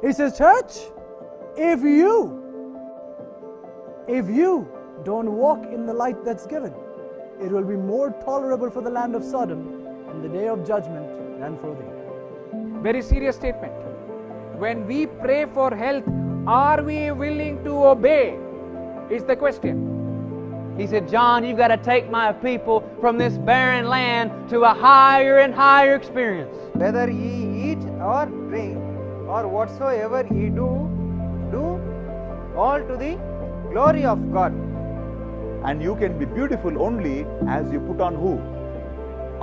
He says, church, if you don't walk in the light that's given, it will be more tolerable for the land of Sodom in the day of judgment than for thee. Very serious statement. When we pray for health, are we willing to obey? Is the question. He said, John, you've got to take my people from this barren land to a higher and higher experience. Whether ye eat or drink or whatsoever ye do all to the glory of God. And you can be beautiful only as you put on who?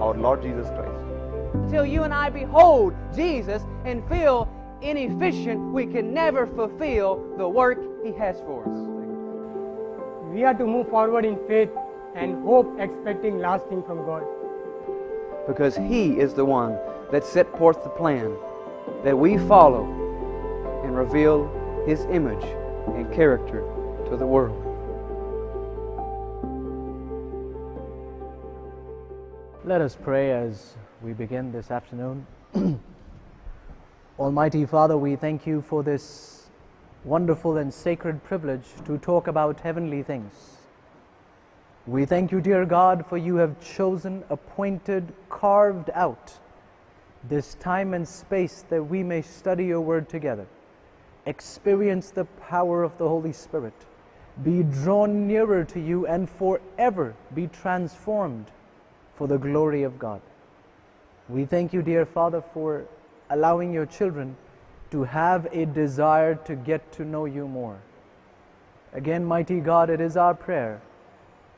Our Lord Jesus Christ. Till you and I behold Jesus and feel inefficient, we can never fulfill the work He has for us. We are to move forward in faith and hope, expecting lasting from God. Because He is the one that set forth the plan that we follow and reveal His image and character to the world. Let us pray as we begin this afternoon. Almighty Father, we thank you for this wonderful and sacred privilege to talk about heavenly things. We thank you, dear God, for you have chosen, appointed, carved out this time and space that we may study your word together, experience the power of the Holy Spirit, be drawn nearer to you, and forever be transformed for the glory of God. We thank you, dear Father, for allowing your children to have a desire to get to know you more. Again, mighty God, it is our prayer,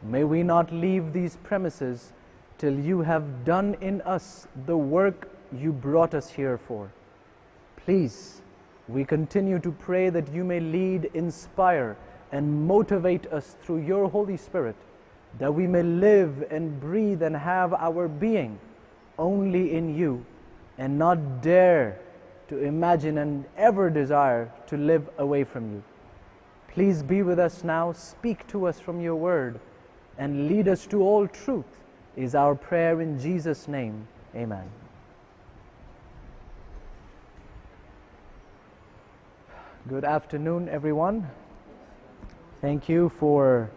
may we not leave these premises till you have done in us the work you brought us here for. Please, we continue to pray that you may lead, inspire, and motivate us through your Holy Spirit, that we may live and breathe and have our being only in you, and not dare to imagine and ever desire to live away from you. Please be with us now, speak to us from your word, and lead us to all truth, is our prayer in Jesus' name. Amen. Good afternoon, everyone. Thank you for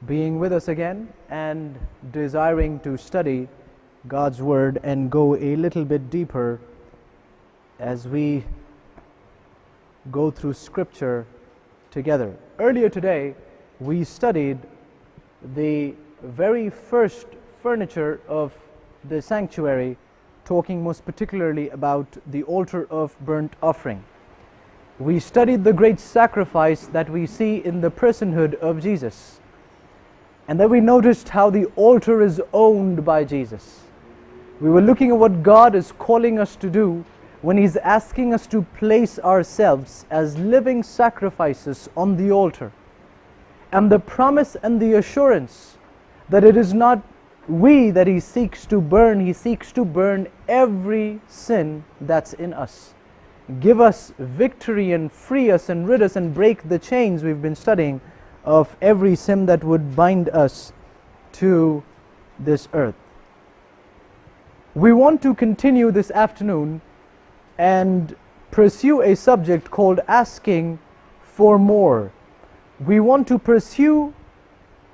being with us again and desiring to study God's Word and go a little bit deeper as we go through Scripture together. Earlier today, we studied the very first furniture of the sanctuary, talking most particularly about the altar of burnt offering. We studied the great sacrifice that we see in the personhood of Jesus. And then we noticed how the altar is owned by Jesus. We were looking at what God is calling us to do when He's asking us to place ourselves as living sacrifices on the altar. And the promise and the assurance that it is not we that He seeks to burn, He seeks to burn every sin that's in us. Give us victory and free us and rid us and break the chains we've been studying of every sin that would bind us to this earth. We want to continue this afternoon and pursue a subject called asking for more. We want to pursue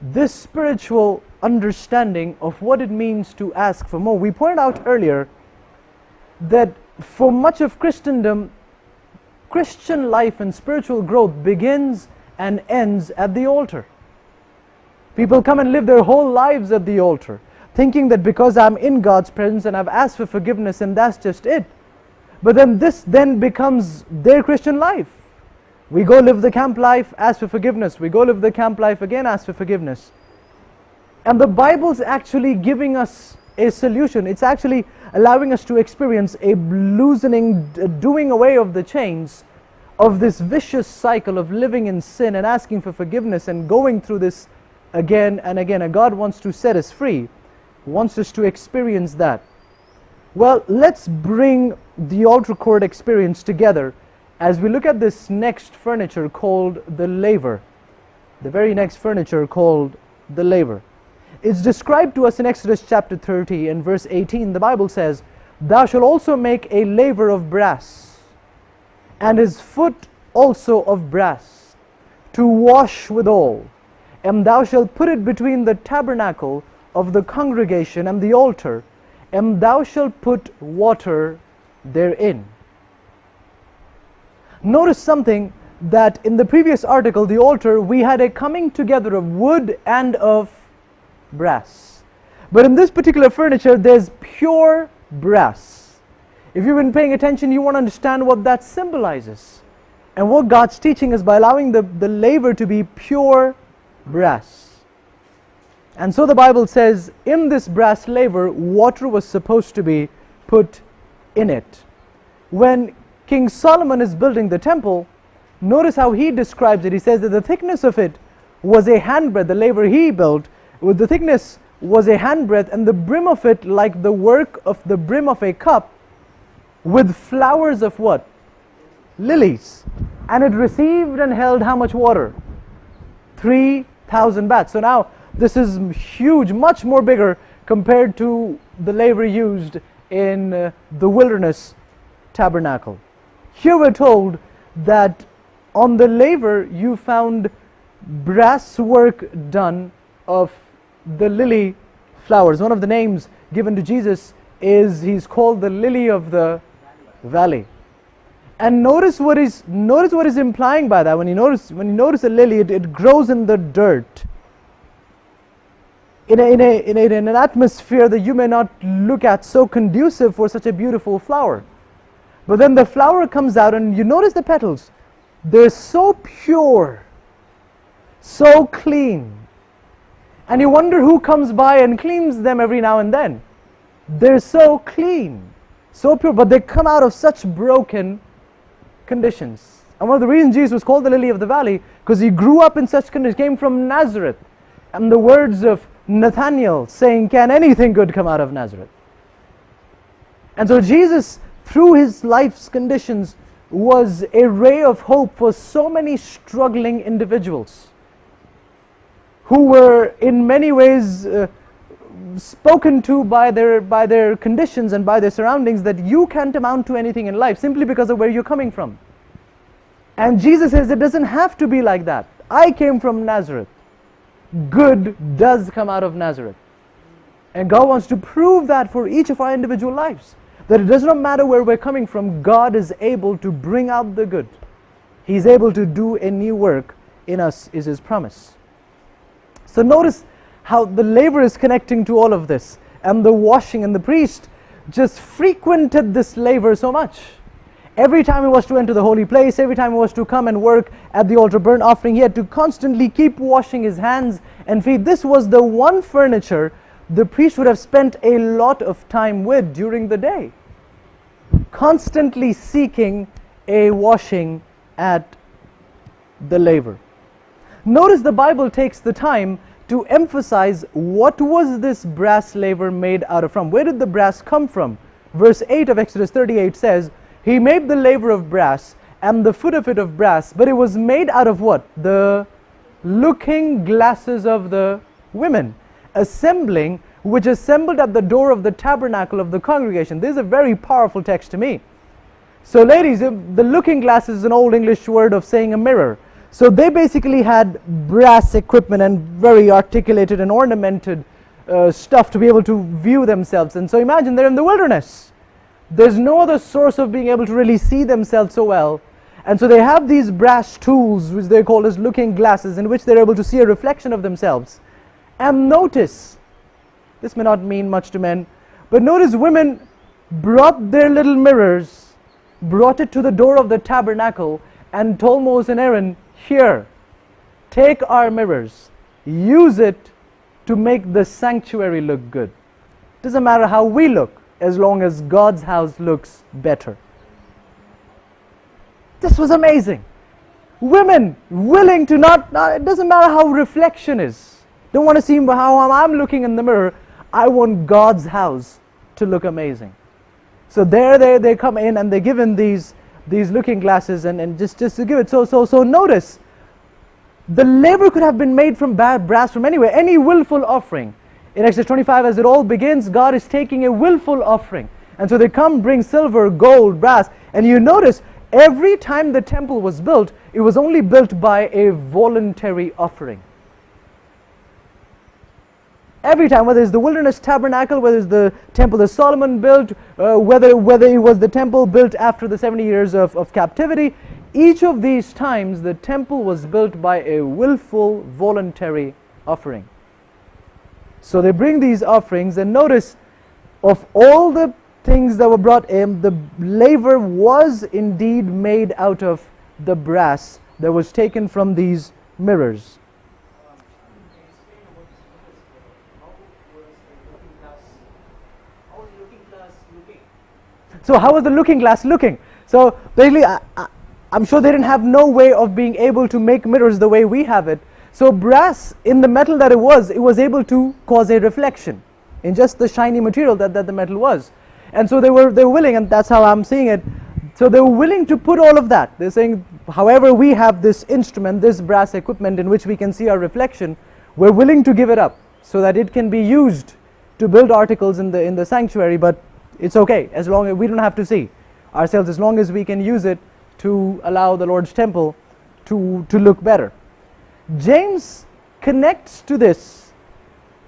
this spiritual understanding of what it means to ask for more. We pointed out earlier that for much of Christendom, Christian life and spiritual growth begins and ends at the altar. People come and live their whole lives at the altar, thinking that because I'm in God's presence and I've asked for forgiveness and that's just it. But then this then becomes their Christian life. We go live the camp life, ask for forgiveness. We go live the camp life again, ask for forgiveness. And the Bible's actually giving us a solution. It's actually allowing us to experience a loosening, doing away of the chains of this vicious cycle of living in sin and asking for forgiveness and going through this again and again. And God wants to set us free, wants us to experience that. Well, let's bring the altar court experience together as we look at this next furniture called the laver. The very next furniture called the laver. It's described to us in Exodus chapter 30 and verse 18. The Bible says, "Thou shalt also make a laver of brass, and his foot also of brass, to wash withal. And thou shalt put it between the tabernacle of the congregation and the altar, and thou shalt put water therein. Notice something, that in the previous article, the altar, we had a coming together of wood and of brass. But in this particular furniture, there's pure brass. If you've been paying attention, you want to understand what that symbolizes. And what God's teaching is by allowing the laver to be pure brass. And so the Bible says, in this brass laver, water was supposed to be put in it. When King Solomon is building the temple, notice how he describes it. He says that the thickness of it was a handbreadth. The laver he built, with the thickness was a handbreadth, and the brim of it like the work of the brim of a cup, with flowers of what? Lilies. And it received and held how much water? 3,000 baths. So now this is huge, much more bigger compared to the laver used in the wilderness tabernacle. Here we're told that on the laver you found brass work done of the lily flowers. One of the names given to Jesus is, he's called the lily of the valley. And notice what is implying by that. When you notice a lily, it grows in the dirt, in an atmosphere that you may not look at so conducive for such a beautiful flower. But then the flower comes out, and you notice the petals. They're so pure, so clean. And you wonder who comes by and cleans them every now and then. They're so clean, so pure, but they come out of such broken conditions. And one of the reasons Jesus was called the lily of the valley, because he grew up in such conditions, came from Nazareth. And the words of Nathanael saying, can anything good come out of Nazareth? And so Jesus, through his life's conditions, was a ray of hope for so many struggling individuals who were in many ways spoken to by their conditions and by their surroundings, that you can't amount to anything in life simply because of where you're coming from. And Jesus says it doesn't have to be like that. I came from Nazareth. Good does come out of Nazareth. And God wants to prove that for each of our individual lives, that it does not matter where we're coming from, God is able to bring out the good. He's able to do a new work in us, is his promise. So notice how the laver is connecting to all of this, and the washing, and the priest just frequented this laver so much. Every time he was to enter the holy place, every time he was to come and work at the altar burnt offering, he had to constantly keep washing his hands and feet. This was the one furniture the priest would have spent a lot of time with during the day, constantly seeking a washing at the laver. Notice the Bible takes the time to emphasize what was this brass laver made out of from. Where did the brass come from? Verse 8 of Exodus 38 says, he made the laver of brass and the foot of it of brass, but it was made out of what? The looking glasses of the women, which assembled at the door of the tabernacle of the congregation. This is a very powerful text to me. So ladies, the looking glasses is an old English word of saying a mirror. So they basically had brass equipment and very articulated and ornamented stuff to be able to view themselves. And so imagine they're in the wilderness. There's no other source of being able to really see themselves so well. And so they have these brass tools, which they call as looking glasses, in which they're able to see a reflection of themselves. And notice, this may not mean much to men, but notice women brought their little mirrors, brought it to the door of the tabernacle, and told Moses and Aaron, here, take our mirrors, use it to make the sanctuary look good. Doesn't matter how we look, as long as God's house looks better. This was amazing. Women willing to it doesn't matter how reflection is. Don't want to see how I'm looking in the mirror. I want God's house to look amazing. So there they come in, and they're given these looking glasses, and just to give it. So notice, the laver could have been made from brass from anywhere, any willful offering. In Exodus 25, as it all begins, God is taking a willful offering. And so they come, bring silver, gold, brass. And you notice, every time the temple was built, it was only built by a voluntary offering. Every time, whether it's the wilderness tabernacle, whether it's the temple that Solomon built, whether it was the temple built after the 70 years of captivity, each of these times the temple was built by a willful, voluntary offering. So they bring these offerings, and notice, of all the things that were brought in, the laver was indeed made out of the brass that was taken from these mirrors. So how was the looking glass looking? So basically, I'm sure they didn't have no way of being able to make mirrors the way we have it. So brass, in the metal that it was able to cause a reflection in just the shiny material that the metal was. And so they were willing, and that's how I'm seeing it. So they were willing to put all of that. They're saying, however we have this instrument, this brass equipment in which we can see our reflection, we're willing to give it up so that it can be used to build articles in the sanctuary, but it's okay, as long as we don't have to see ourselves, as long as we can use it to allow the Lord's temple to look better. James connects to this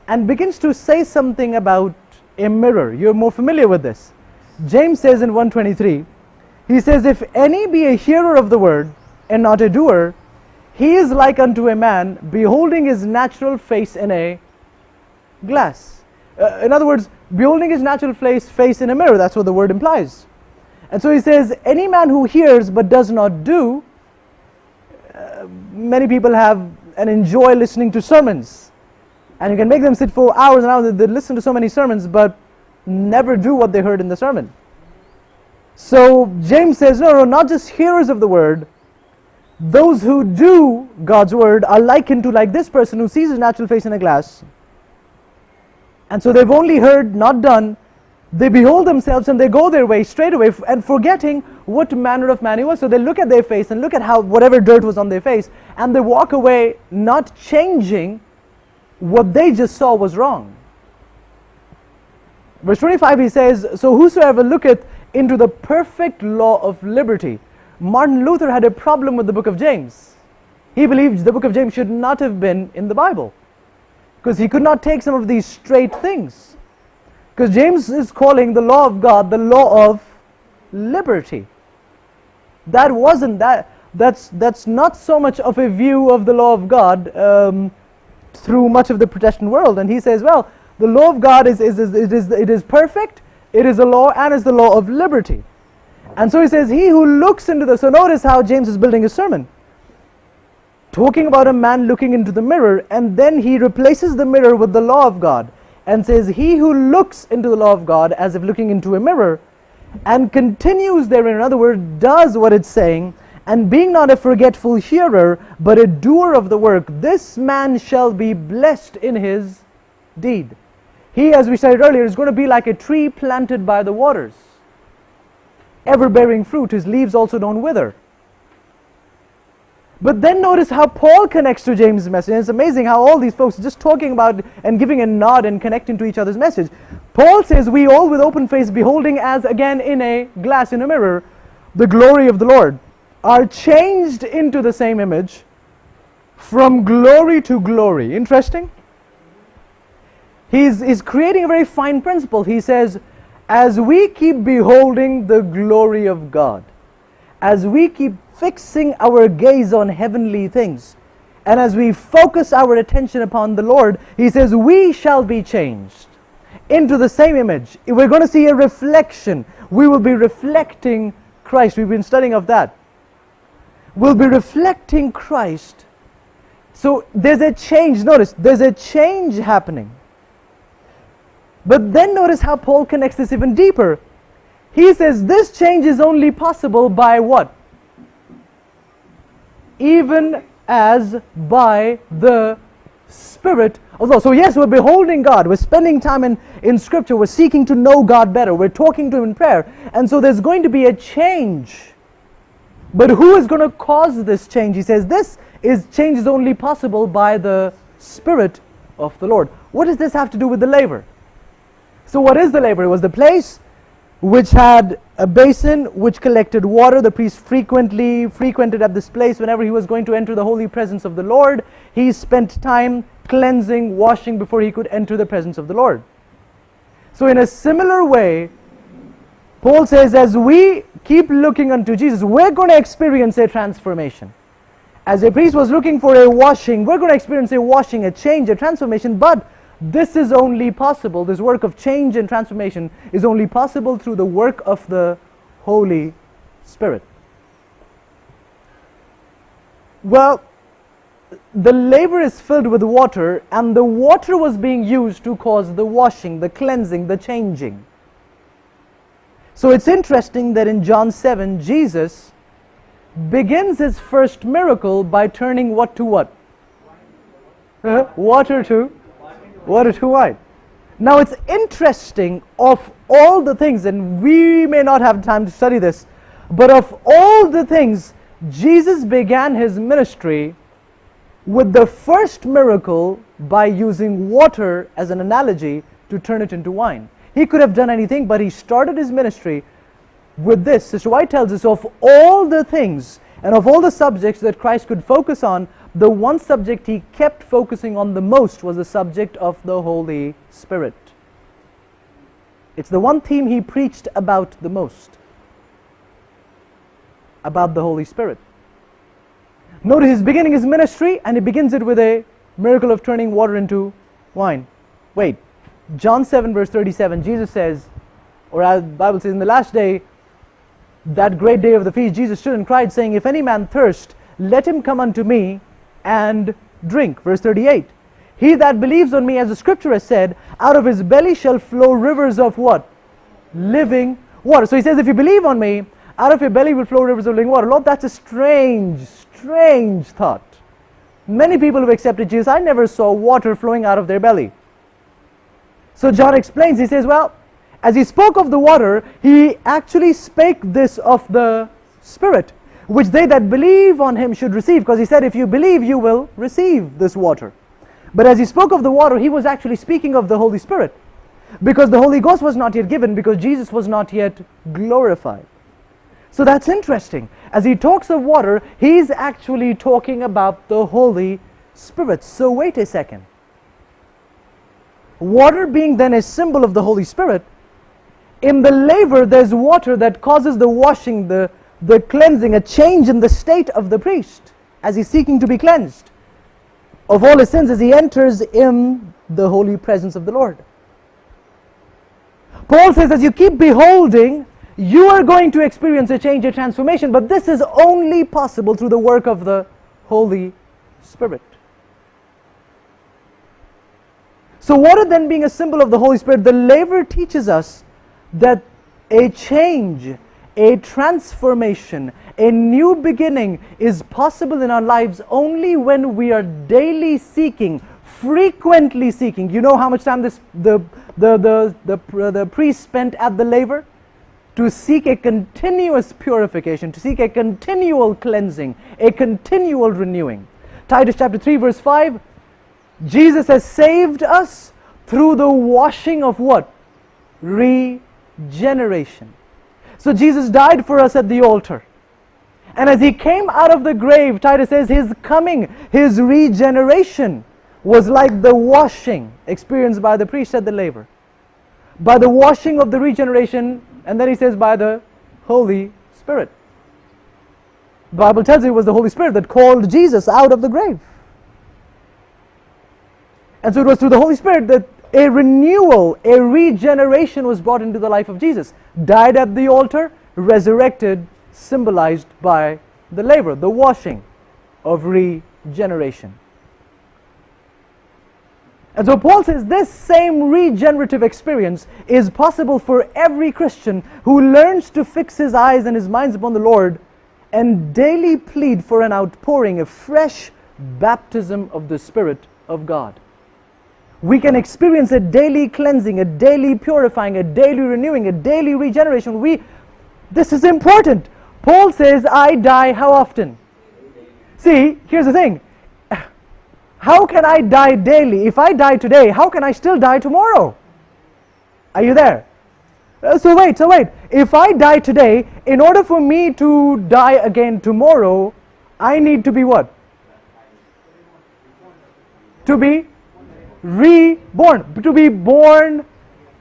and begins to say something about a mirror. You're more familiar with this. James says in 1:23, he says, "If any be a hearer of the word and not a doer, he is like unto a man beholding his natural face in a glass." In other words, beholding his natural face in a mirror. That's what the word implies. And so he says, any man who hears but does not do, many people have and enjoy listening to sermons. And you can make them sit for hours and hours. They listen to so many sermons but never do what they heard in the sermon. So James says, no, not just hearers of the word. Those who do God's word are likened to like this person who sees his natural face in a glass. And so they've only heard, not done. They behold themselves and they go their way straight away, and forgetting what manner of man he was. So they look at their face and look at how whatever dirt was on their face, and they walk away not changing what they just saw was wrong. Verse 25, he says, "So whosoever looketh into the perfect law of liberty." Martin Luther had a problem with the book of James. He believed the book of James should not have been in the Bible, because he could not take some of these straight things. Because James is calling the law of God the law of liberty. That's not so much of a view of the law of God through much of the Protestant world. And he says, well, the law of God it is perfect, it is a law, and is the law of liberty. And so he says, he who looks into the... So notice how James is building his sermon, talking about a man looking into the mirror, and then he replaces the mirror with the law of God and says, he who looks into the law of God as if looking into a mirror and continues therein, in other words, does what it's saying, and being not a forgetful hearer but a doer of the work, this man shall be blessed in his deed. He, as we said earlier, is going to be like a tree planted by the waters, ever bearing fruit. His leaves also don't wither. But then notice how Paul connects to James' message. And it's amazing how all these folks are just talking about and giving a nod and connecting to each other's message. Paul says, we all with open face beholding as again in a glass, in a mirror, the glory of the Lord, are changed into the same image from glory to glory. Interesting? He's creating a very fine principle. He says, as we keep beholding the glory of God, as we keep fixing our gaze on heavenly things, and as we focus our attention upon the Lord, he says, we shall be changed into the same image. We're going to see a reflection. We will be reflecting Christ. We've been studying of that. We'll be reflecting Christ. So there's a change. Notice, there's a change happening. But then notice how Paul connects this even deeper. He says this change is only possible by what? Even as by the Spirit of God. So yes, we're beholding God. We're spending time in Scripture. We're seeking to know God better. We're talking to Him in prayer. And so there's going to be a change. But who is going to cause this change? He says change is only possible by the Spirit of the Lord. What does this have to do with the laver? So what is the laver? It was the place which had a basin which collected water. The priest frequently frequented at this place whenever he was going to enter the holy presence of the Lord. He spent time cleansing, washing before he could enter the presence of the Lord. So in a similar way, Paul says, as we keep looking unto Jesus, we're going to experience a transformation. As a priest was looking for a washing, we're going to experience a washing, a change, a transformation. But this is only possible, this work of change and transformation is only possible through the work of the Holy Spirit. Well, the laver is filled with water, and the water was being used to cause the washing, the cleansing, the changing. So it's interesting that in John 7, Jesus begins his first miracle by turning what to what? Water to wine. Now it's interesting, of all the things, and we may not have time to study this, but of all the things, Jesus began his ministry with the first miracle by using water as an analogy to turn it into wine. He could have done anything, but he started his ministry with this. Sister White tells us, of all the things and of all the subjects that Christ could focus on, the one subject he kept focusing on the most was the subject of the Holy Spirit. It's the one theme he preached about the most, about the Holy Spirit. Notice he's beginning his ministry, and he begins it with a miracle of turning water into wine. Wait, John 7 verse 37, Jesus says, or as the Bible says, in the last day, that great day of the feast, Jesus stood and cried, saying, if any man thirst, let him come unto me and drink. Verse 38, he that believes on me, as the scripture has said, out of his belly shall flow rivers of what? Living water. So he says, if you believe on me, out of your belly will flow rivers of living water. Lord, that's a strange thought. Many people have accepted Jesus. I never saw water flowing out of their belly. So John explains, he says, well, as he spoke of the water, he actually spake this of the Spirit, which they that believe on him should receive, because he said, if you believe, you will receive this water. But as he spoke of the water, he was actually speaking of the Holy Spirit, because the Holy Ghost was not yet given, because Jesus was not yet glorified. So that's interesting. As he talks of water, he's actually talking about the Holy Spirit. So wait a second. Water being then a symbol of the Holy Spirit, in the laver there's water that causes the washing, the cleansing, a change in the state of the priest as he's seeking to be cleansed of all his sins as he enters in the holy presence of the Lord. Paul says, as you keep beholding, you are going to experience a change, a transformation, but this is only possible through the work of the Holy Spirit. So water then being a symbol of the Holy Spirit, the laver teaches us that a change, a transformation, a new beginning is possible in our lives only when we are daily seeking, frequently seeking. You know how much time the priest spent at the laver? To seek a continuous purification, to seek a continual cleansing, a continual renewing. Titus chapter 3 verse 5, Jesus has saved us through the washing of what? Regeneration. So Jesus died for us at the altar. And as he came out of the grave, Titus says his coming, his regeneration was like the washing experienced by the priest at the laver. By the washing of the regeneration, and then he says by the Holy Spirit. The Bible tells you it was the Holy Spirit that called Jesus out of the grave. And so it was through the Holy Spirit that a renewal, a regeneration was brought into the life of Jesus. Died at the altar, resurrected, symbolized by the laver, the washing of regeneration. And so Paul says this same regenerative experience is possible for every Christian who learns to fix his eyes and his minds upon the Lord and daily plead for an outpouring, a fresh baptism of the Spirit of God. We can experience a daily cleansing, a daily purifying, a daily renewing, a daily regeneration. This is important. Paul says, I die how often? See, here's the thing. How can I die daily? If I die today, how can I still die tomorrow? Are you there? So wait. If I die today, in order for me to die again tomorrow, I need to be what? To be reborn. To be born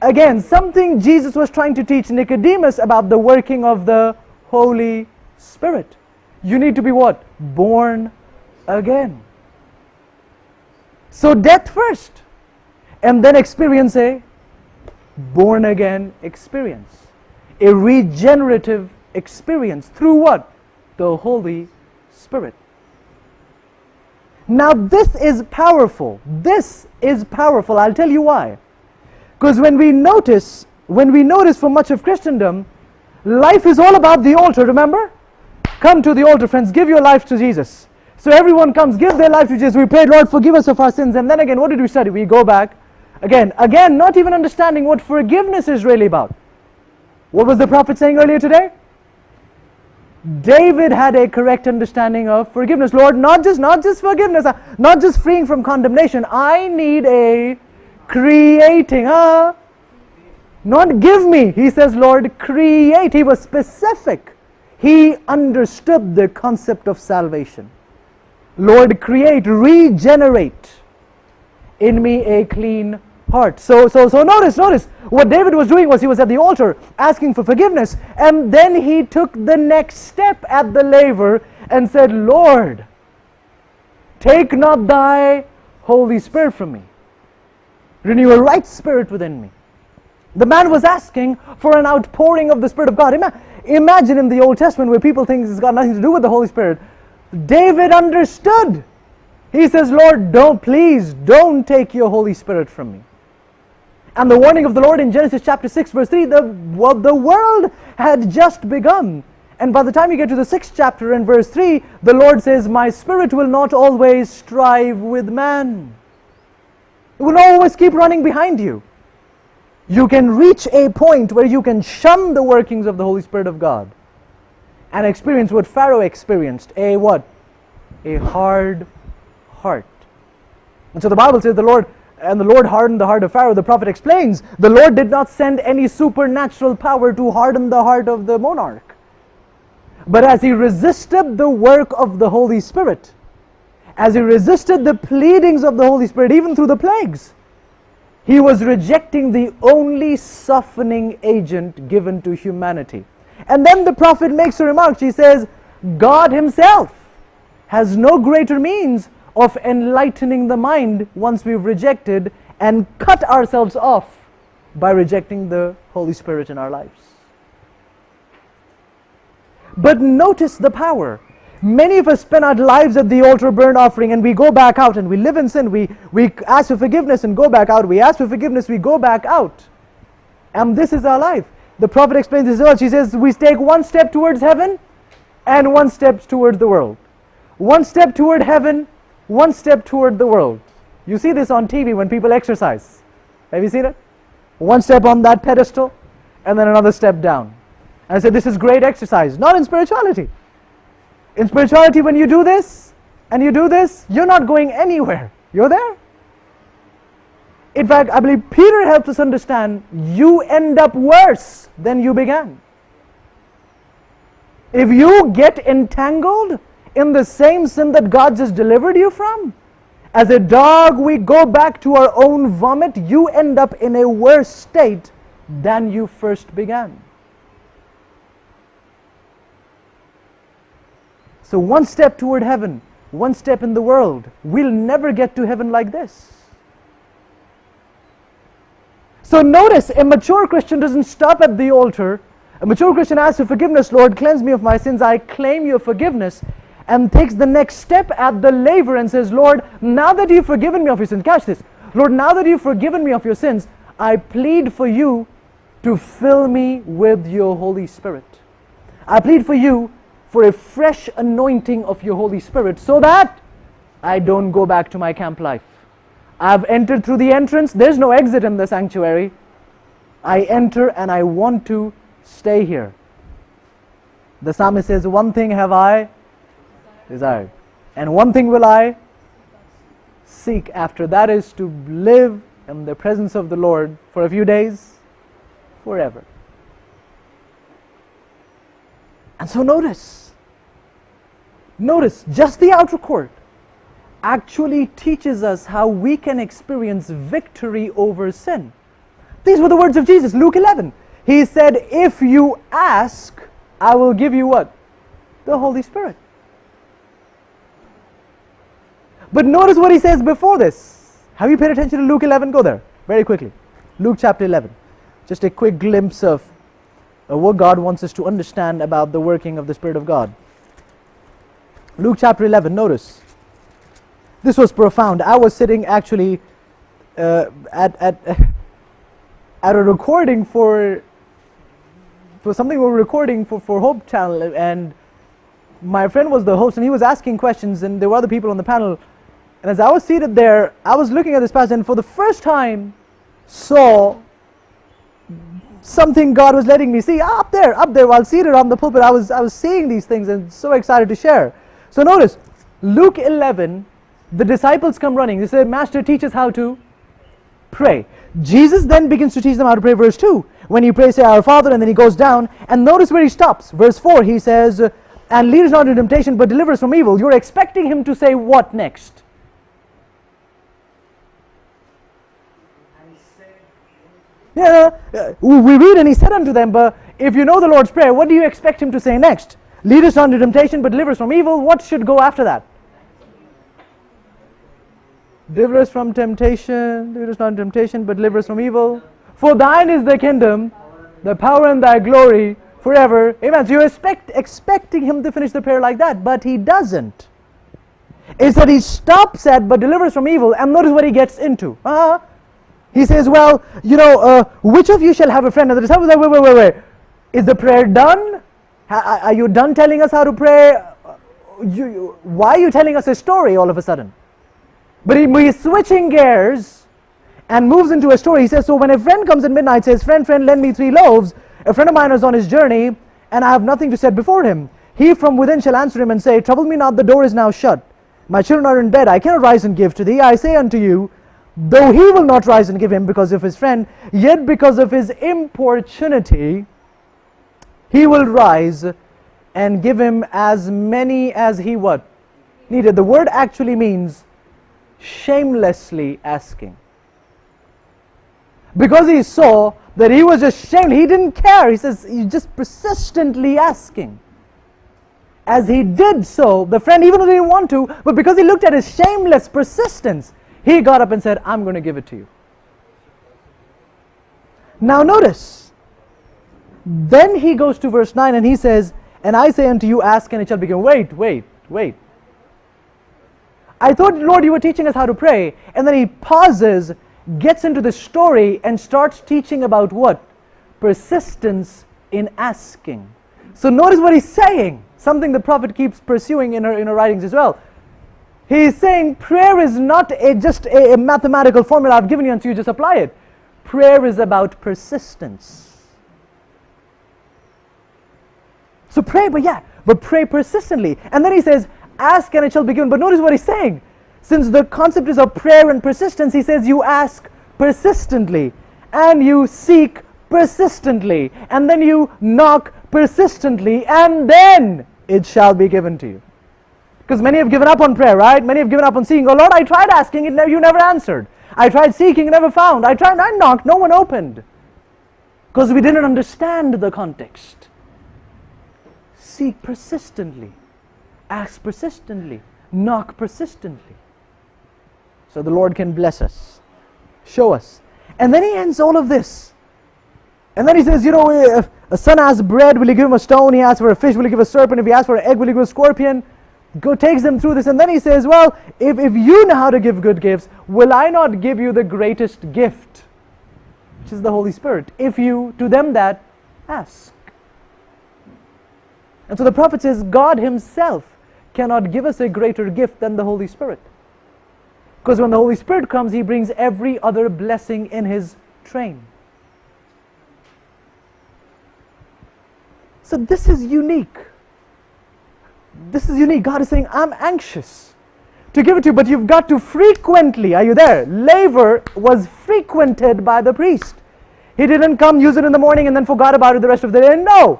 again. Something Jesus was trying to teach Nicodemus about the working of the Holy Spirit. You need to be what? Born again. So death first, and then experience a born again experience. A regenerative experience. Through what? The Holy Spirit. Now this is powerful. This is powerful. I'll tell you why. Because when we notice for much of Christendom, life is all about the altar, remember? Come to the altar, friends, give your life to Jesus. So everyone comes, give their life to Jesus. We pray, Lord, forgive us of our sins. And then again, what did we study? We go back. Again, not even understanding what forgiveness is really about. What was the prophet saying earlier today? David had a correct understanding of forgiveness. Lord, not just forgiveness, not just freeing from condemnation. I need a creating, not give me. He says, Lord, create. He was specific. He understood the concept of salvation. Lord, create, regenerate in me a clean heart. So notice what David was doing was he was at the altar asking for forgiveness, and then he took the next step at the laver and said, Lord, take not thy Holy Spirit from me. Renew a right spirit within me. The man was asking for an outpouring of the Spirit of God. Imagine in the Old Testament where people think it's got nothing to do with the Holy Spirit. David understood. He says, Lord, please don't take your Holy Spirit from me. And the warning of the Lord in Genesis chapter 6 verse 3, the world had just begun. And by the time you get to the 6th chapter and verse 3, the Lord says, my spirit will not always strive with man. It will always keep running behind you. You can reach a point where you can shun the workings of the Holy Spirit of God and experience what Pharaoh experienced, a what? A hard heart. And so the Bible says the Lord hardened the heart of Pharaoh. The prophet explains, the Lord did not send any supernatural power to harden the heart of the monarch. But as he resisted the work of the Holy Spirit, as he resisted the pleadings of the Holy Spirit, even through the plagues, he was rejecting the only softening agent given to humanity. And then the prophet makes a remark. He says, God himself has no greater means of enlightening the mind once we've rejected and cut ourselves off by rejecting the Holy Spirit in our lives. But notice the power. Many of us spend our lives at the altar burnt offering, and we go back out and we live in sin. We ask for forgiveness and go back out. We ask for forgiveness, we go back out. And this is our life. The prophet explains this well. She says, we take one step towards heaven and one step towards the world. One step toward heaven, one step toward the world. You see this on TV when people exercise. Have you seen it? One step on that pedestal and then another step down. And I say, this is great exercise. Not in spirituality. In spirituality, when you do this and you do this, you're not going anywhere. You're there. In fact, I believe Peter helps us understand you end up worse than you began. If you get entangled in the same sin that God just delivered you from, as a dog we go back to our own vomit, you end up in a worse state than you first began. So one step toward heaven, one step in the world. We'll never get to heaven like this. So notice, a mature Christian doesn't stop at the altar. A mature Christian asks for forgiveness. Lord, cleanse me of my sins. I claim your forgiveness. And takes the next step at the laver and says, Lord, now that you've forgiven me of your sins, catch this. Lord, now that you've forgiven me of your sins, I plead for you to fill me with your Holy Spirit. I plead for you for a fresh anointing of your Holy Spirit so that I don't go back to my camp life. I've entered through the entrance. There's no exit in the sanctuary. I enter and I want to stay here. The psalmist says, one thing have I desired, and one thing will I seek after, that is to live in the presence of the Lord for a few days, forever. And so notice, just the outer court actually teaches us how we can experience victory over sin. These were the words of Jesus, Luke 11. He said, if you ask, I will give you what? The Holy Spirit. But notice what he says before this. Have you paid attention to Luke 11? Go there, very quickly. Luke chapter 11. Just a quick glimpse of what God wants us to understand about the working of the Spirit of God. Luke chapter 11, notice. This was profound. I was sitting actually at a recording for something we were recording for Hope Channel, and my friend was the host, and he was asking questions, and there were other people on the panel. And as I was seated there, I was looking at this passage, and for the first time saw something God was letting me see up there while seated on the pulpit. I was seeing these things and so excited to share. So notice, Luke 11, the disciples come running. They say, Master, teach us how to pray. Jesus then begins to teach them how to pray. Verse 2, when you pray, say, Our Father, and then he goes down, and notice where he stops. Verse 4, he says, and lead us not into temptation, but deliver us from evil. You're expecting him to say what next? Yeah, we read, and he said unto them, but if you know the Lord's Prayer, what do you expect him to say next? Lead us not into temptation, but deliver us from evil. What should go after that? Deliver us from temptation, lead us not into temptation, but deliver us from evil. For thine is the kingdom, the power, and thy glory forever. Amen. So you're expecting him to finish the prayer like that, but he doesn't. It's that he stops at, but deliver us from evil, and notice what he gets into. He says, well, which of you shall have a friend? And the disciples say, wait. Is the prayer done? Are you done telling us how to pray? Why are you telling us a story all of a sudden? But he's switching gears and moves into a story. He says, so when a friend comes at midnight, says, friend, lend me 3 loaves. A friend of mine is on his journey, and I have nothing to set before him. He from within shall answer him and say, trouble me not, the door is now shut. My children are in bed, I cannot rise and give to thee. I say unto you, though he will not rise and give him because of his friend, yet because of his importunity, he will rise and give him as many as he what? Needed. The word actually means shamelessly asking. Because he saw that he was just shameless, he didn't care. He says, he's just persistently asking. As he did so, the friend, even though he didn't want to, but because he looked at his shameless persistence, he got up and said, I'm going to give it to you. Now notice, then he goes to verse 9 and he says, and I say unto you, ask and it shall be given. Wait. I thought, Lord, you were teaching us how to pray. And then he pauses, gets into the story and starts teaching about what? Persistence in asking. So notice what he's saying, something the prophet keeps pursuing in her writings as well. He is saying prayer is not just a mathematical formula I've given you and so you just apply it. Prayer is about persistence. So pray, but pray persistently. And then he says, ask and it shall be given. But notice what he's saying. Since the concept is of prayer and persistence, he says you ask persistently, and you seek persistently, and then you knock persistently, and then it shall be given to you. Because many have given up on prayer, right? Many have given up on seeking. Oh Lord, I tried asking, you never answered. I tried seeking, never found. I knocked, no one opened. Because we didn't understand the context. Seek persistently. Ask persistently. Knock persistently. So the Lord can bless us. Show us. And then he ends all of this. And then he says, if a son asks bread, will he give him a stone? He asks for a fish, will he give a serpent? If he asks for an egg, will he give a scorpion? Takes them through this, and then he says, well, if you know how to give good gifts, will I not give you the greatest gift, which is the Holy Spirit, if you, to them that ask. And so the prophet says, God himself cannot give us a greater gift than the Holy Spirit. Because when the Holy Spirit comes, he brings every other blessing in his train. So this is unique. This is unique. God is saying, I'm anxious to give it to you, but you've got to frequently, are you there? Laver was frequented by the priest. He didn't come, use it in the morning, and then forgot about it the rest of the day. No.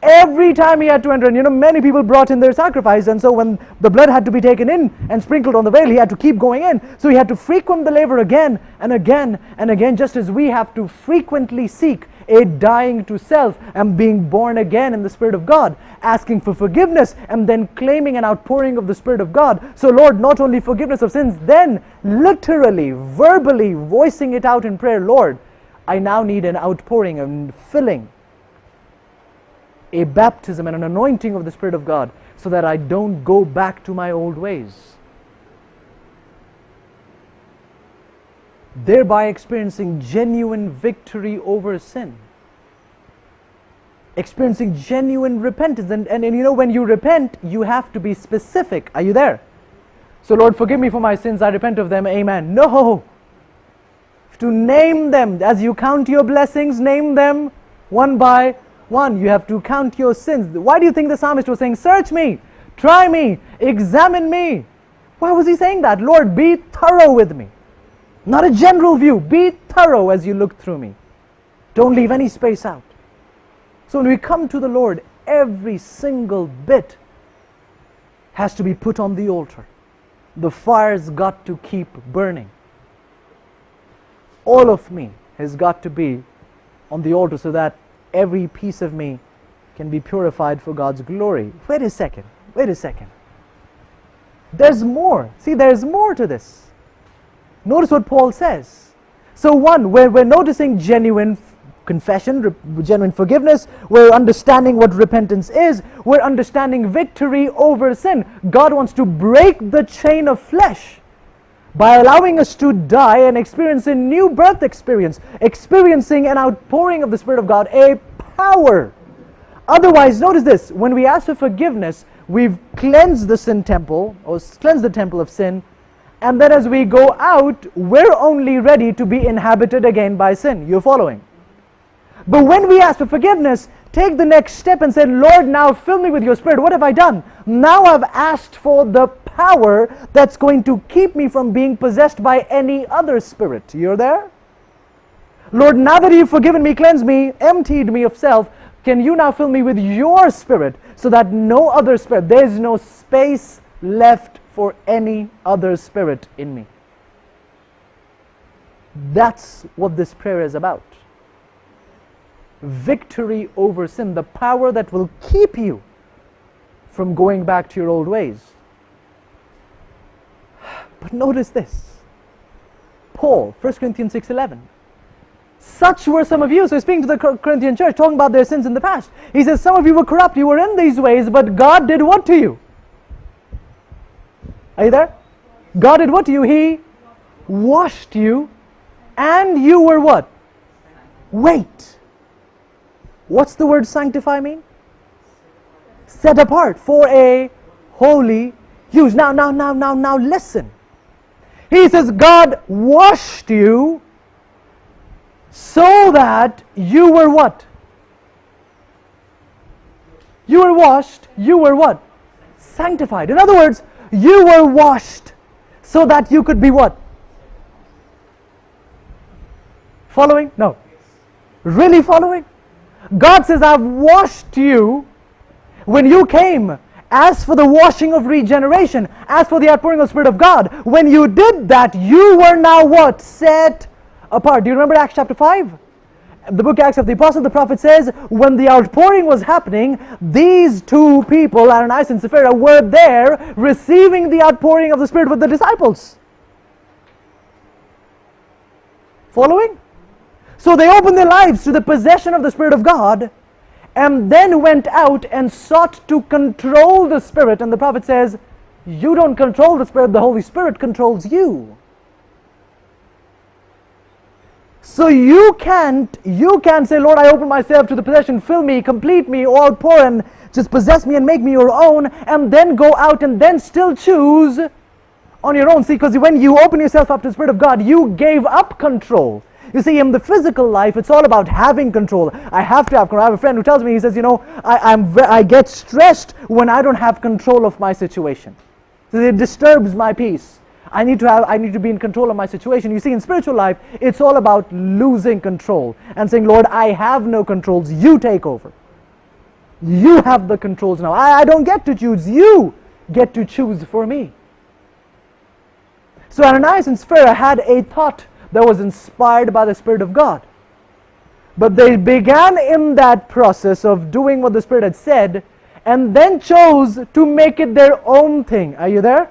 Every time he had to enter, and many people brought in their sacrifice, and so when the blood had to be taken in and sprinkled on the veil, he had to keep going in. So he had to frequent the laver again and again and again, just as we have to frequently seek a dying to self and being born again in the Spirit of God, asking for forgiveness and then claiming an outpouring of the Spirit of God. So Lord, not only forgiveness of sins, then literally, verbally voicing it out in prayer, Lord, I now need an outpouring and filling, a baptism and an anointing of the Spirit of God, so that I don't go back to my old ways. Thereby experiencing genuine victory over sin. Experiencing genuine repentance. And when you repent, you have to be specific. Are you there? So Lord, forgive me for my sins, I repent of them, amen. No! To name them, as you count your blessings, name them one by one. You have to count your sins. Why do you think the psalmist was saying, search me, try me, examine me? Why was he saying that? Lord, be thorough with me. Not a general view. Be thorough as you look through me. Don't leave any space out. So when we come to the Lord, every single bit has to be put on the altar. The fire's got to keep burning. All of me has got to be on the altar so that every piece of me can be purified for God's glory. Wait a second. There's more. See, there's more to this. Notice what Paul says. So one, we're noticing genuine confession, genuine forgiveness. We're understanding what repentance is. We're understanding victory over sin. God wants to break the chain of flesh by allowing us to die and experience a new birth experience, experiencing an outpouring of the Spirit of God, a power. Otherwise, notice this, when we ask for forgiveness, we've cleansed the sin temple, or cleansed the temple of sin, and then as we go out, we're only ready to be inhabited again by sin. You're following? But when we ask for forgiveness, take the next step and say, Lord, now fill me with your Spirit. What have I done? Now I've asked for the power that's going to keep me from being possessed by any other spirit. You're there? Lord, now that you've forgiven me, cleansed me, emptied me of self, can you now fill me with your Spirit so that no other spirit, there's no space left for any other spirit in me. That's what this prayer is about. Victory over sin, the power that will keep you from going back to your old ways. But notice this. Paul, 1 Corinthians 6:11. Such were some of you. So he's speaking to the Corinthian church, talking about their sins in the past. He says, some of you were corrupt, you were in these ways, but God did what to you? Are you there? God did what to you? He washed you, and you were what? Wait. What's the word sanctify mean? Set apart for a holy use. Now listen. He says God washed you so that you were what? You were washed, you were what? Sanctified. In other words, you were washed so that you could be what? Following? No. Really following? God says, I've washed you when you came. As for the washing of regeneration, as for the outpouring of the Spirit of God, when you did that, you were now what? Set apart. Do you remember Acts chapter 5? The book Acts of the Apostle, the prophet says, when the outpouring was happening, these two people, Ananias and Sapphira, were there receiving the outpouring of the Spirit with the disciples. Following? So they opened their lives to the possession of the Spirit of God, and then went out and sought to control the Spirit. And the prophet says, you don't control the Spirit, the Holy Spirit controls you. So you can't say, Lord, I open myself to the possession, fill me, complete me, all pour, and just possess me and make me your own, and then go out and then still choose on your own. See, because when you open yourself up to the Spirit of God, you gave up control. You see, in the physical life, it's all about having control. I have to have control. I have a friend who tells me, he says, I get stressed when I don't have control of my situation. So it disturbs my peace. I need to be in control of my situation. You see, in spiritual life, it's all about losing control and saying, Lord, I have no controls, you take over. You have the controls now. I don't get to choose. You get to choose for me. So Ananias and Sapphira had a thought that was inspired by the Spirit of God. But they began in that process of doing what the Spirit had said, and then chose to make it their own thing. Are you there?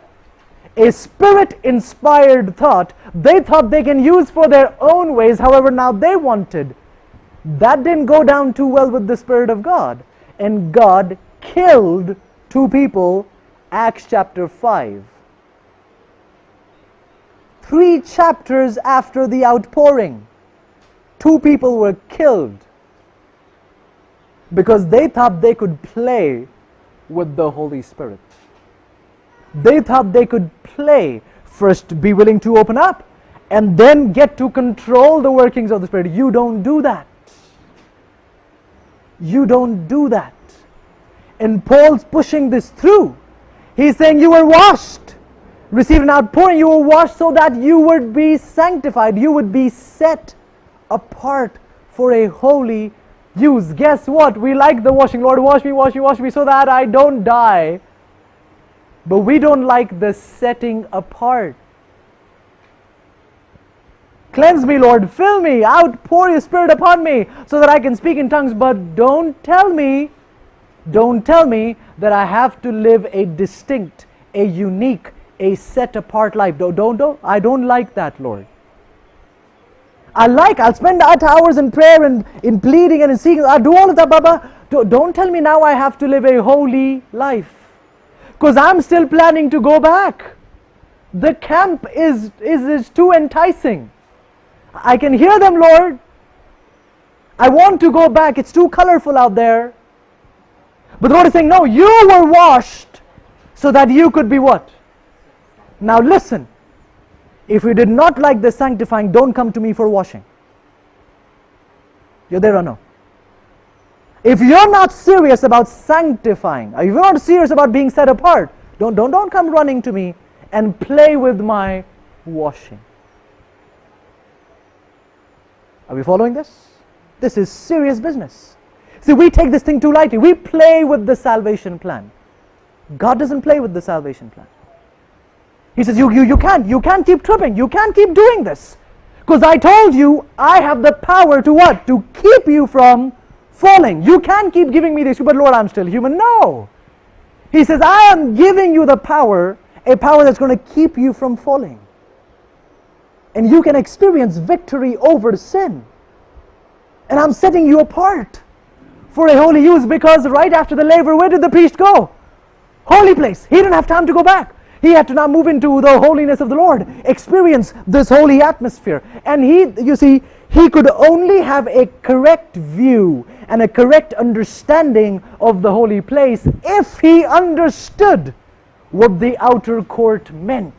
A Spirit-inspired thought they thought they can use for their own ways, however now they wanted. That didn't go down too well with the Spirit of God. And God killed 2 people, Acts chapter 5. 3 chapters after the outpouring, 2 people were killed because they thought they could play with the Holy Spirit. They thought they could play, first be willing to open up, and then get to control the workings of the Spirit. You don't do that. You don't do that. And Paul's pushing this through. He's saying you were washed, received an outpouring, you were washed so that you would be sanctified, you would be set apart for a holy use. Guess what? We like the washing. Lord, wash me, wash me, wash me so that I don't die. But we don't like the setting apart. Cleanse me, Lord, fill me, outpour your Spirit upon me so that I can speak in tongues. But don't tell me that I have to live a distinct, a unique, a set apart life. I don't like that, Lord. I'll spend hours in prayer and in pleading and in seeking. I'll do all of that, Baba. Don't tell me now I have to live a holy life. Because I'm still planning to go back. The camp is too enticing. I can hear them, Lord. I want to go back. It's too colorful out there. But the Lord is saying, no, you were washed so that you could be what? Now listen. If you did not like the sanctifying, don't come to me for washing. You're there or no? If you're not serious about sanctifying, if you're not serious about being set apart, don't come running to me and play with my washing. Are we following this? This is serious business. See, we take this thing too lightly. We play with the salvation plan. God doesn't play with the salvation plan. He says, you can't keep tripping. You can't keep doing this. Because I told you, I have the power to what? To keep you from falling. You can't keep giving me this, but Lord, I'm still human. No. He says, I am giving you the power, a power that's going to keep you from falling. And you can experience victory over sin. And I'm setting you apart for a holy use, because right after the laver, where did the priest go? Holy place. He didn't have time to go back. He had to now move into the holiness of the Lord, experience this holy atmosphere. And he could only have a correct view and a correct understanding of the holy place if he understood what the outer court meant.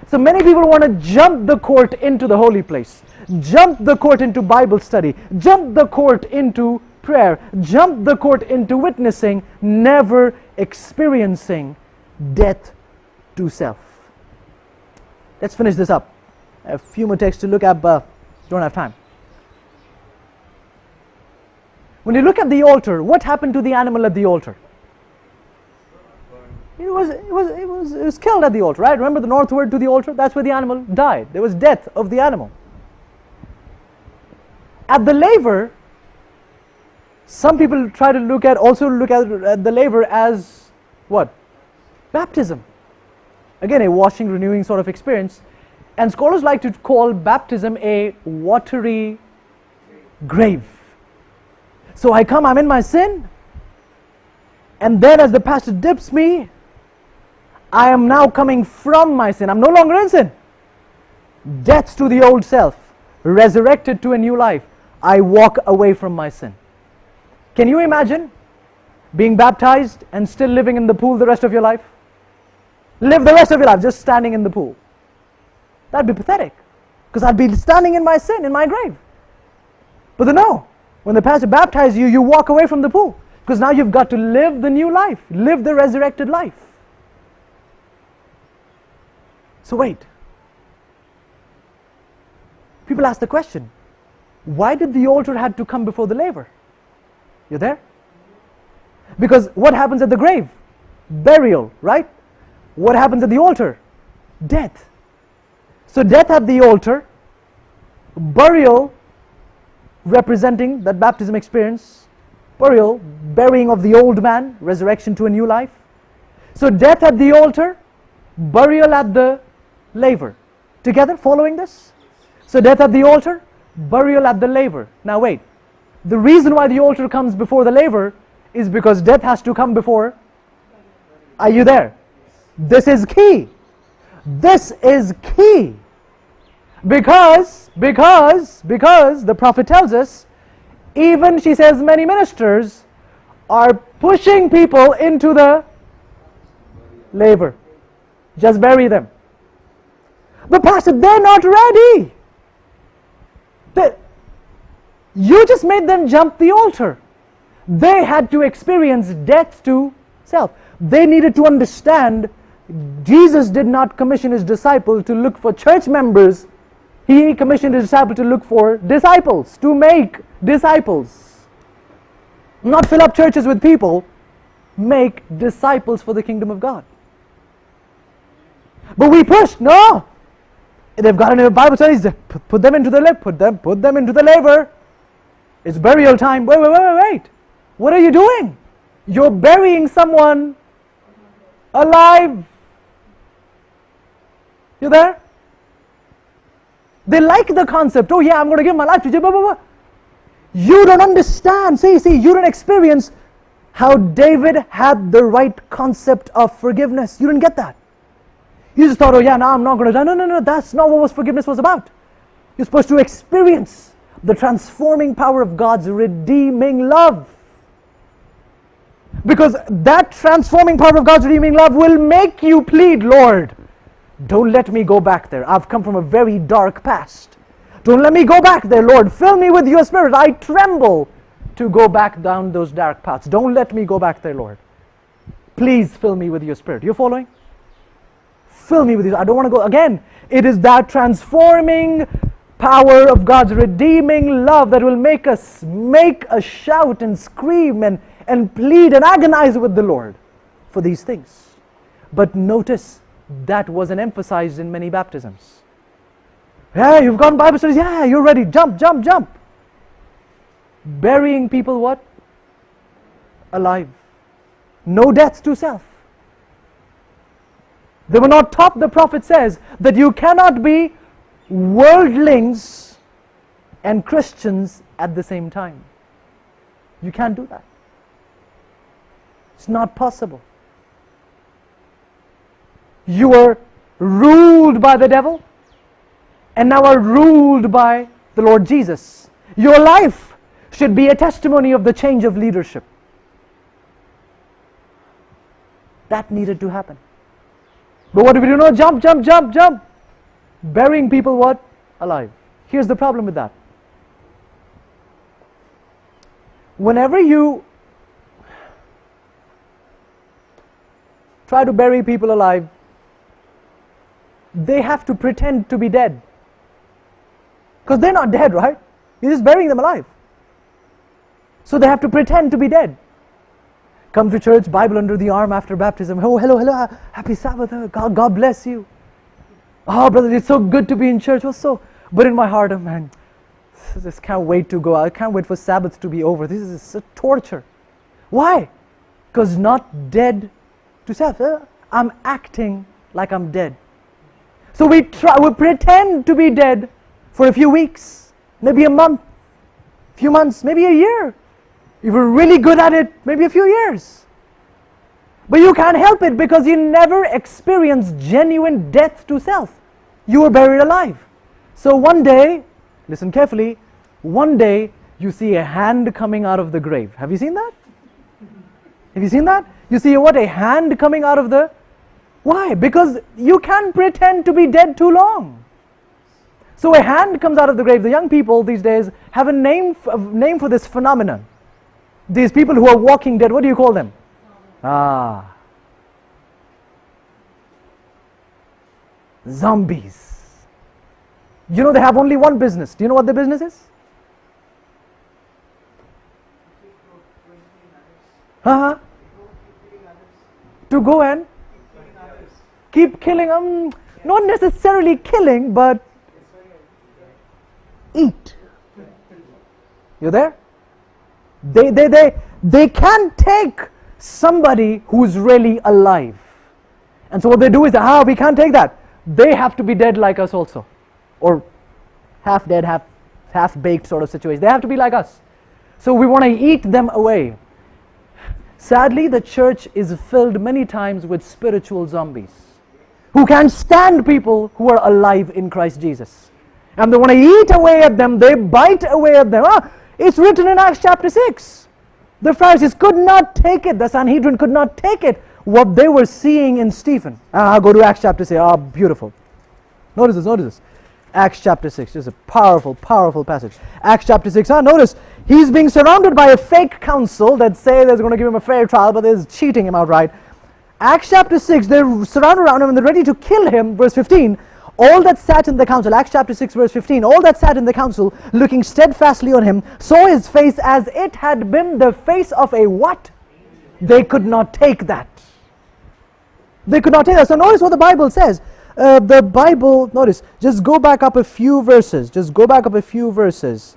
So many people want to jump the court into the holy place, jump the court into Bible study, jump the court into prayer, jump the court into witnessing, never experiencing death to self. Let's finish this up. A few more texts to look at, but don't have time. When you look at the altar, what happened to the animal at the altar? It was killed at the altar, right? Remember the northward to the altar? That's where the animal died. There was death of the animal. At the laver, some people try to look at the laver as what? Baptism. Again, a washing, renewing sort of experience. And scholars like to call baptism a watery grave. So I'm in my sin, and then as the pastor dips me, I am now coming from my sin. I'm no longer in sin. Death to the old self, resurrected to a new life. I walk away from my sin. Can you imagine being baptized and still living in the pool the rest of your life? Live the rest of your life just standing in the pool. That'd be pathetic, because I'd be standing in my sin, in my grave. But no, when the pastor baptizes you, you walk away from the pool, because now you've got to live the new life, live the resurrected life. So wait. People ask the question, why did the altar have to come before the laver? You there? Because what happens at the grave? Burial, right? What happens at the altar? Death. So death at the altar, burial representing that baptism experience, burial, burying of the old man, resurrection to a new life. So death at the altar, burial at the laver. Together, following this? So death at the altar, burial at the laver. Now wait, the reason why the altar comes before the laver is because death has to come before. Are you there? This is key. This is key. Because the prophet tells us, even, she says, many ministers are pushing people into the laver. Just bury them. But pastor, they're not ready. You just made them jump the altar. They had to experience death to self. They needed to understand Jesus did not commission his disciple to look for church members. He commissioned his disciple to look for disciples, to make disciples. Not fill up churches with people, make disciples for the kingdom of God. But we push, no. They've got into Bible studies, put them into the put them into the laver. It's burial time. Wait. What are you doing? You're burying someone alive. You there? They like the concept. Oh yeah, I'm going to give my life to you. You don't understand. See, you don't experience how David had the right concept of forgiveness. You didn't get that. You just thought, oh yeah, now I'm not going to die. No, that's not what forgiveness was about. You're supposed to experience the transforming power of God's redeeming love. Because that transforming power of God's redeeming love will make you plead, Lord, don't let me go back there. I've come from a very dark past. Don't let me go back there, Lord. Fill me with your Spirit. I tremble to go back down those dark paths. Don't let me go back there, Lord. Please fill me with your Spirit. You're following? Fill me with your... I don't want to go... Again, it is that transforming power of God's redeeming love that will make us make a shout and scream and plead and agonize with the Lord for these things. But notice, that wasn't emphasized in many baptisms. Yeah, you've gone Bible studies. Yeah, you're ready. Jump. Burying people what? Alive. No death to self. They were not taught, the prophet says, that you cannot be worldlings and Christians at the same time. You can't do that. It's not possible. You are ruled by the devil and now are ruled by the Lord Jesus. Your life should be a testimony of the change of leadership. That needed to happen. But what do we do? No, jump. Burying people what? Alive. Here's the problem with that. Whenever you try to bury people alive, they have to pretend to be dead. Because they're not dead, right? You're just burying them alive. So they have to pretend to be dead. Come to church, Bible under the arm after baptism. Oh, hello, happy Sabbath. God bless you. Oh, brother, it's so good to be in church. But in my heart, oh man, I just can't wait to go out. I can't wait for Sabbath to be over. This is a torture. Why? Because not dead to self. I'm acting like I'm dead. So we pretend to be dead for a few weeks, maybe a month, few months, maybe a year. If you're really good at it, maybe a few years. But you can't help it because you never experienced genuine death to self. You were buried alive. So one day, listen carefully, one day you see a hand coming out of the grave. Have you seen that? Have you seen that? You see what? A hand coming out of the... Why? Because you can't pretend to be dead too long. So a hand comes out of the grave. The young people these days have a name for this phenomenon. These people who are walking dead, what do you call them? Zombies. You know they have only one business. Do you know what their business is? to go and keep killing them. Not necessarily killing, but eat. You there? They can't take somebody who's really alive. And so what they do is, we can't take that. They have to be dead like us also. Or half dead, half baked sort of situation. They have to be like us. So we want to eat them away. Sadly, the church is filled many times with spiritual zombies who can't stand people who are alive in Christ Jesus. And they want to eat away at them, they bite away at them. It's written in Acts chapter 6. The Pharisees could not take it, the Sanhedrin could not take it, what they were seeing in Stephen. I'll go to Acts chapter 6. Beautiful. Notice this. Acts chapter 6, just a powerful, powerful passage. Acts chapter 6, notice, he's being surrounded by a fake council that say they're going to give him a fair trial, but they're cheating him outright. Acts chapter 6, they're surrounded around him and they're ready to kill him. Verse 15, all that sat in the council, Acts chapter 6 verse 15, all that sat in the council, looking steadfastly on him, saw his face as it had been the face of a what? They could not take that. They could not take that. So notice what the Bible says. The Bible, notice, just go back up a few verses. Just go back up a few verses.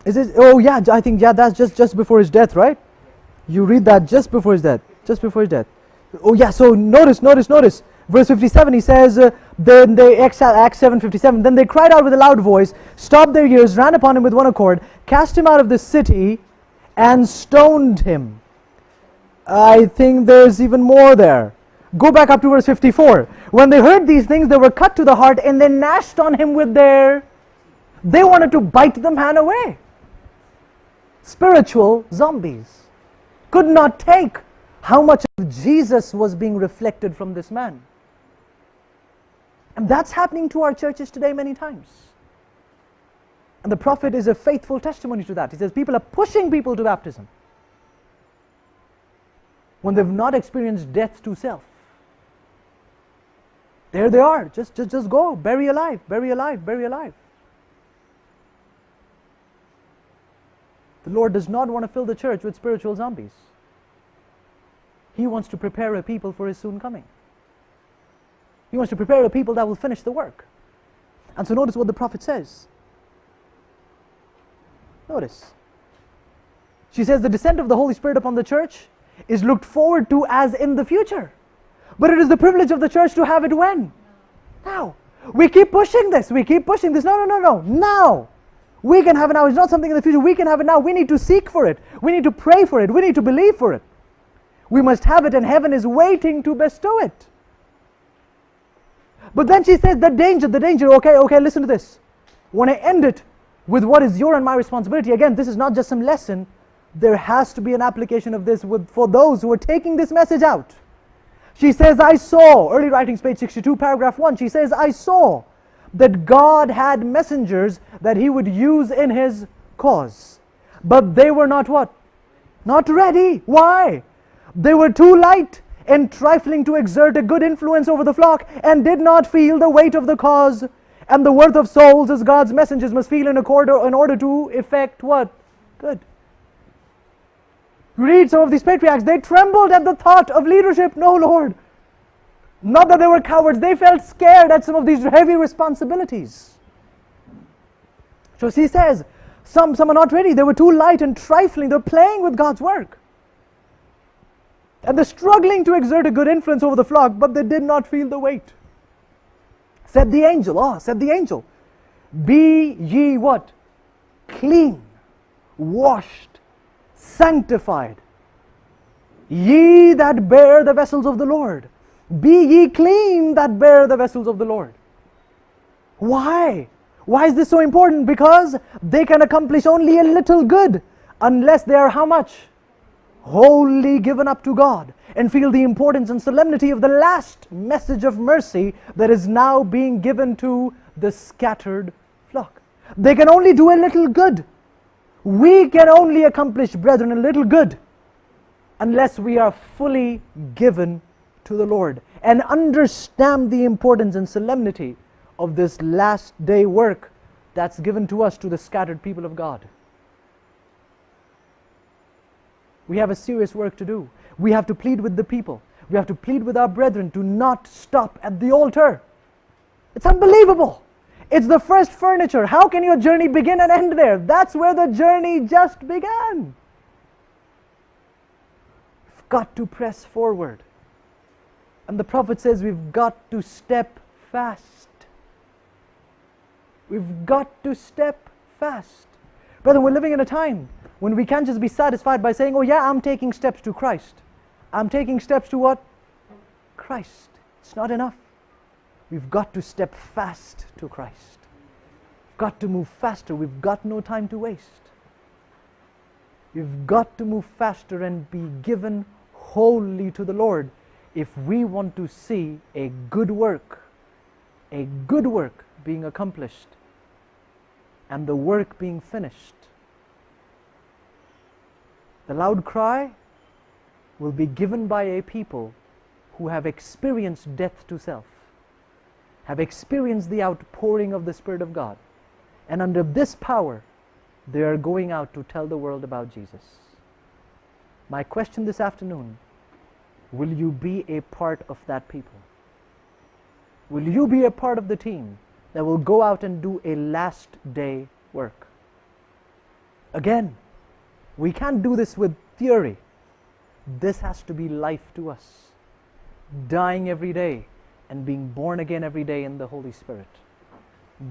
Is it? Oh yeah, I think that's just before his death, right? You read that just before his death. Just before his death. Oh yeah. So notice. Verse 57. He says, then they Acts 7:57. Then they cried out with a loud voice, stopped their ears, ran upon him with one accord, cast him out of the city, and stoned him. I think there's even more there. Go back up to verse 54. When they heard these things, they were cut to the heart, and they gnashed on him with their. They wanted to bite the man away. Spiritual zombies could not take how much of Jesus was being reflected from this man. And that's happening to our churches today many times. And the prophet is a faithful testimony to that. He says people are pushing people to baptism when they've not experienced death to self. There they are. Just go. Bury alive. Bury alive. Bury alive. The Lord does not want to fill the church with spiritual zombies. He wants to prepare a people for His soon coming. He wants to prepare a people that will finish the work. And so notice what the prophet says. Notice. She says the descent of the Holy Spirit upon the church is looked forward to as in the future. But it is the privilege of the church to have it when? Now. We keep pushing this. We keep pushing this. No. Now. We can have it now. It's not something in the future. We can have it now. We need to seek for it. We need to pray for it. We need to believe for it. We must have it, and heaven is waiting to bestow it. But then she says the danger. Okay, listen to this. When I end it with what is your and my responsibility, again, this is not just some lesson. There has to be an application of this for those who are taking this message out. She says, I saw, early writings, page 62, paragraph 1, she says, I saw that God had messengers that He would use in His cause. But they were not what? Not ready. Why? They were too light and trifling to exert a good influence over the flock, and did not feel the weight of the cause and the worth of souls as God's messengers must feel in order to effect what? Good. Read some of these patriarchs. They trembled at the thought of leadership. No, Lord. Not that they were cowards. They felt scared at some of these heavy responsibilities. So she says, some are not ready. They were too light and trifling. They're playing with God's work. And they're struggling to exert a good influence over the flock, but they did not feel the weight. Said the angel, be ye what? Clean, washed, sanctified. Ye that bear the vessels of the Lord. Be ye clean that bear the vessels of the Lord. Why? Why is this so important? Because they can accomplish only a little good unless they are how much? Wholly given up to God, and feel the importance and solemnity of the last message of mercy that is now being given to the scattered flock. They can only do a little good. We can only accomplish, brethren, a little good unless we are fully given to the Lord and understand the importance and solemnity of this last day work that's given to us, to the scattered people of God. We have a serious work to do. We have to plead with the people. We have to plead with our brethren to not stop at the altar. It's unbelievable. It's the first furniture. How can your journey begin and end there? That's where the journey just began. We've got to press forward. And the prophet says we've got to step fast. We've got to step fast. Brother, we're living in a time when we can't just be satisfied by saying, oh yeah, I'm taking steps to Christ. I'm taking steps to what? Christ. It's not enough. We've got to step fast to Christ. We've got to move faster. We've got no time to waste. We've got to move faster and be given wholly to the Lord if we want to see a good work being accomplished and the work being finished. The loud cry will be given by a people who have experienced death to self, have experienced the outpouring of the Spirit of God, and under this power they are going out to tell the world about Jesus. My question this afternoon, will you be a part of that people? Will you be a part of the team that will go out and do a last day work? Again, we can't do this with theory. This has to be life to us. Dying every day and being born again every day in the Holy Spirit.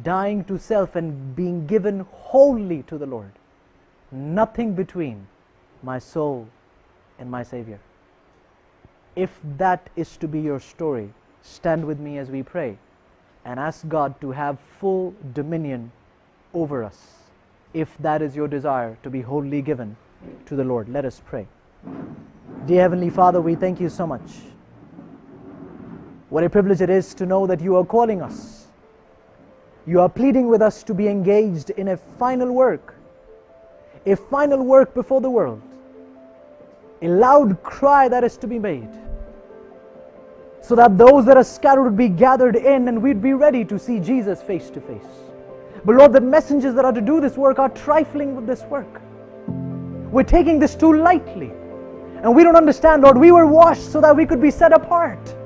Dying to self and being given wholly to the Lord. Nothing between my soul and my Savior. If that is to be your story, stand with me as we pray and ask God to have full dominion over us. If that is your desire, to be wholly given to the Lord. Let us pray. Dear Heavenly Father, we thank you so much. What a privilege it is to know that you are calling us. You are pleading with us to be engaged in a final work before the world. A loud cry that is to be made, so that those that are scattered would be gathered in and we'd be ready to see Jesus face to face. But Lord, the messengers that are to do this work are trifling with this work. We're taking this too lightly. And we don't understand, Lord, we were washed so that we could be set apart.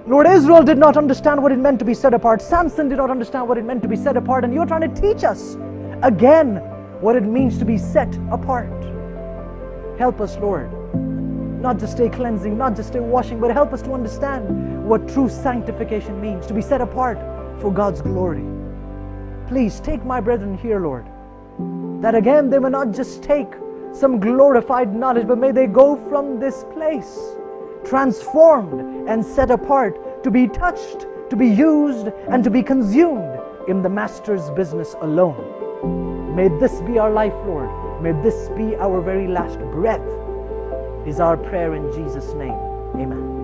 Lord, Israel did not understand what it meant to be set apart. Samson did not understand what it meant to be set apart. And you're trying to teach us again what it means to be set apart. Help us, Lord, not just a cleansing, not just a washing, but help us to understand what true sanctification means, to be set apart for God's glory. Please take my brethren here, Lord, that again they may not just take some glorified knowledge, but may they go from this place transformed and set apart to be touched, to be used, and to be consumed in the Master's business alone. May this be our life, Lord. May this be our very last breath, is our prayer in Jesus' name. Amen.